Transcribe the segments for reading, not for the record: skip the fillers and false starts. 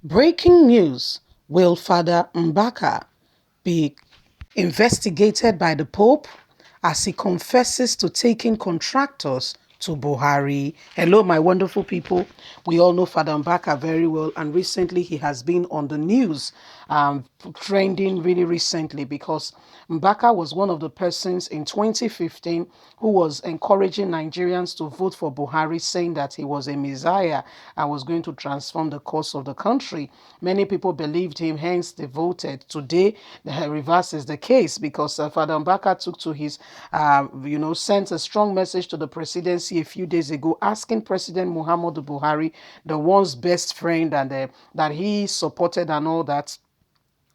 Breaking news. Will Father Mbaka be investigated by the Pope as he confesses to taking contractors to Buhari? Hello, my wonderful people. We all know Father Mbaka very well, and recently he has been on the news, trending really recently because Mbaka was one of the persons in 2015 who was encouraging Nigerians to vote for Buhari, saying that he was a messiah and was going to transform the course of the country. Many people believed him, hence they voted. Today, the reverse is the case because Father Mbaka took to his, sent a strong message to the presidency a few days ago, asking President Muhammadu Buhari, the one's best friend and that he supported and all that,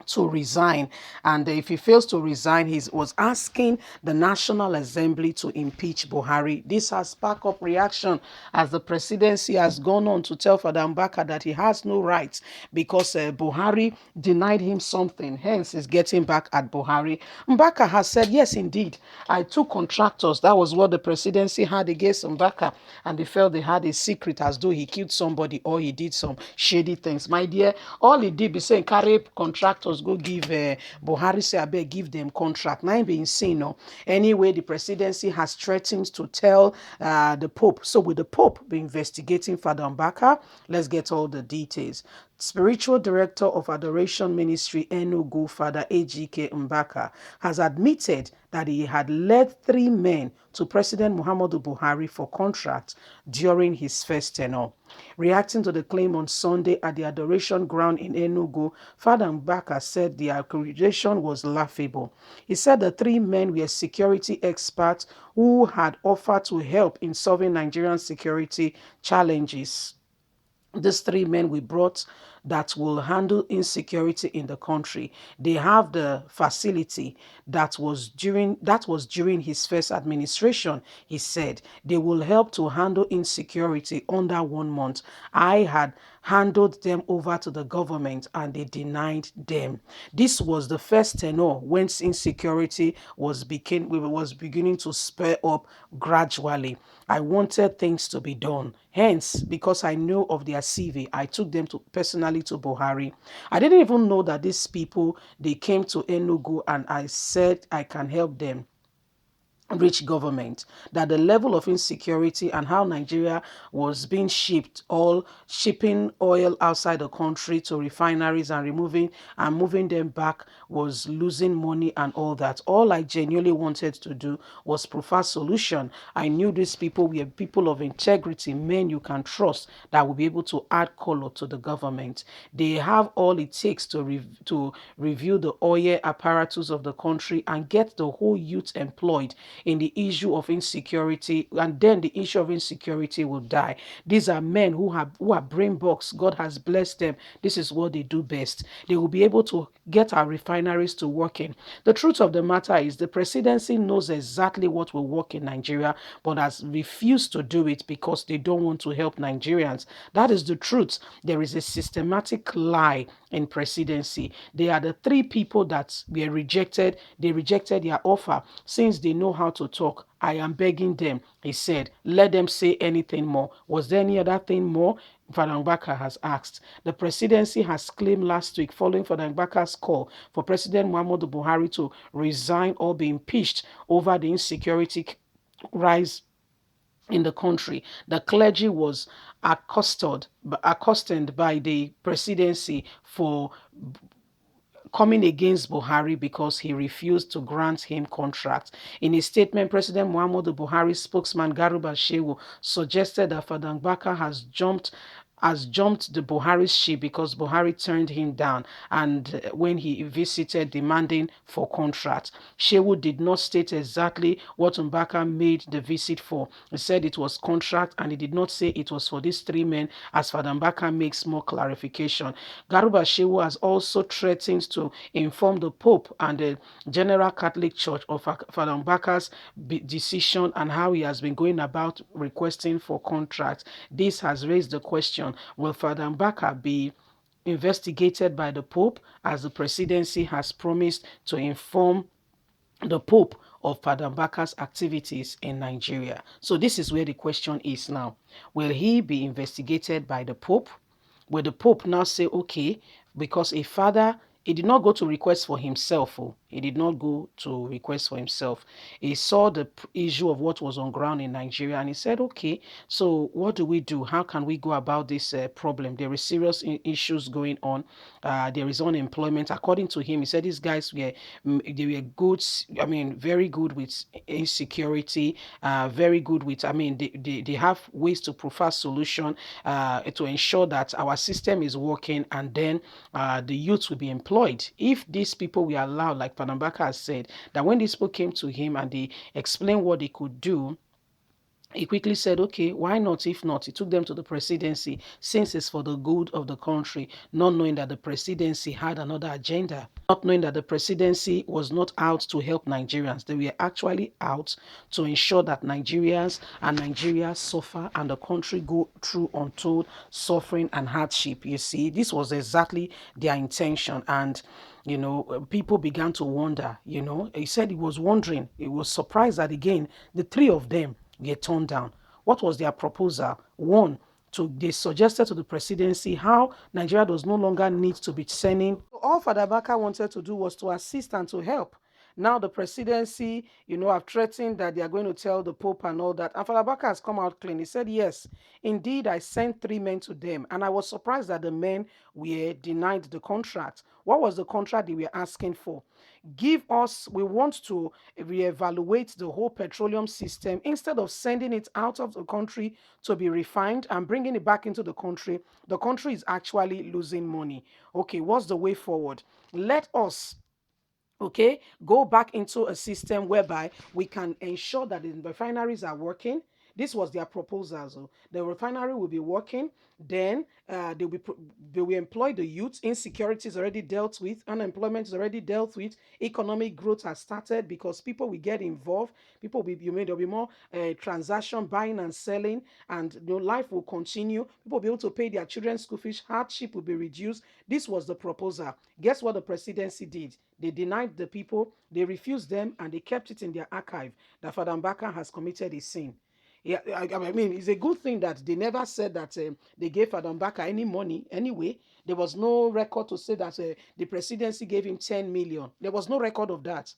to resign. And if he fails to resign, he was asking the National Assembly to impeach Buhari. This has sparked up reaction as the presidency has gone on to tell Father Mbaka that he has no rights because Buhari denied him something. Hence, he's getting back at Buhari. Mbaka has said, yes, indeed, I took contractors. That was what the presidency had against Mbaka. And they felt they had a secret as though he killed somebody or he did some shady things. My dear, all he did be saying, carry contractors, go give Buhari, say, I beg, give them contract. Now being seen, no. Anyway, the presidency has threatened to tell the Pope. So with the Pope be investigating Father Mbaka, let's get all the details. Spiritual Director of Adoration Ministry Enugu, Father AGK Mbaka, has admitted that he had led 3 men to President Muhammadu Buhari for contracts during his first tenure. Reacting to the claim on Sunday at the Adoration Ground in Enugu, Father Mbaka said the accusation was laughable. He said the 3 men were security experts who had offered to help in solving Nigerian security challenges. These 3 men we brought that will handle insecurity in the country. They have the facility that was during his first administration. He said they will help to handle insecurity under 1 month. I had handed them over to the government and they denied them. This was the first tenure when insecurity was beginning to spur up gradually. I wanted things to be done. Hence, because I know of their CV, I took them personally to Buhari. I didn't even know that these people, they came to Enugu and I said I can help them rich government, that the level of insecurity and how Nigeria was being shipping oil outside the country to refineries and moving them back was losing money and all that. All I genuinely wanted to do was provide solution. I knew these people were people of integrity, men you can trust that will be able to add color to the government. They have all it takes to review the oil apparatus of the country and get the whole youth employed in the issue of insecurity, and then the issue of insecurity will die. These are men who are brain box. God has blessed them. This is what they do best. They will be able to get our refineries to working. The truth of the matter is the presidency knows exactly what will work in Nigeria, but has refused to do it because they don't want to help Nigerians. That is the truth. There is a systematic lie in presidency. They are the 3 people that were rejected. They rejected their offer since they know how to talk. I am begging them, he said, let them say anything more. Was there any other thing more? Father Mbaka has asked. The presidency has claimed last week, following Father Mbaka's call for President Muhammadu Buhari to resign or be impeached over the insecurity rise in the country. The clergy was accosted by the presidency for coming against Buhari because he refused to grant him contracts. In a statement, President Muhammadu Buhari's spokesman Garuba Shehu suggested that Father Mbaka has jumped the Buhari ship because Buhari turned him down and when he visited demanding for contracts. Shehu did not state exactly what Mbaka made the visit for. He said it was contract and he did not say it was for these 3 men as Father Mbaka makes more clarification. Garuba Shehu has also threatened to inform the Pope and the General Catholic Church of Father Mbaka's decision and how he has been going about requesting for contracts. This has raised the question, will Father Mbaka be investigated by the Pope, as the presidency has promised to inform the Pope of Father Mbaka's activities in Nigeria? So this is where the question is now. Will he be investigated by the Pope? Will the Pope now say, okay, because a father, he did not go to request for himself. Oh, he did not go to request for himself. He saw the issue of what was on ground in Nigeria and he said, okay, so what do we do? How can we go about this problem? There is serious issues going on. There is unemployment. According to him, he said these guys were, they were good, I mean, very good with insecurity, very good with, I mean, they have ways to provide solution to ensure that our system is working, and then the youth will be employed. If these people were allowed, like Panambaka has said, that when these people came to him and they explained what they could do, he quickly said, okay, why not? If not, he took them to the presidency since it's for the good of the country, not knowing that the presidency had another agenda, not knowing that the presidency was not out to help Nigerians. They were actually out to ensure that Nigerians and Nigeria suffer and the country go through untold suffering and hardship. You see, this was exactly their intention. And people began to wonder, he said he was wondering, he was surprised that again, the three of them get turned down. What was their proposal? One, they suggested to the presidency how Nigeria does no longer need to be sending. All Father Baka wanted to do was to assist and to help. Now the presidency, have threatened that they are going to tell the Pope and all that. And Father Baka has come out clean. He said, yes, indeed, I sent 3 men to them. And I was surprised that the men were denied the contract. What was the contract they were asking for? Give us, we want to reevaluate the whole petroleum system. Instead of sending it out of the country to be refined and bringing it back into the country is actually losing money. Okay, what's the way forward? Let us, okay, go back into a system whereby we can ensure that the refineries are working. This was their proposal. So the refinery will be working, then they will employ the youth. Insecurity is already dealt with, unemployment is already dealt with, economic growth has started because people will get involved. People will be, there'll be more transaction, buying and selling, and life will continue. People will be able to pay their children's school fees. Hardship will be reduced. This was the proposal. Guess what the presidency did? They denied the people, they refused them, and they kept it in their archive that Father Mbaka has committed a sin. Yeah, I mean, it's a good thing that they never said that they gave Father Mbaka any money anyway. There was no record to say that the presidency gave him 10 million. There was no record of that.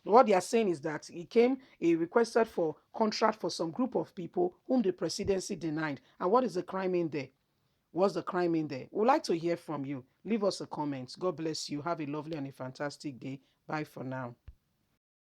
What they are saying is that he requested for contract for some group of people whom the presidency denied. And what is the crime in there? What's the crime in there? We'd like to hear from you. Leave us a comment. God bless you. Have a lovely and a fantastic day. Bye for now.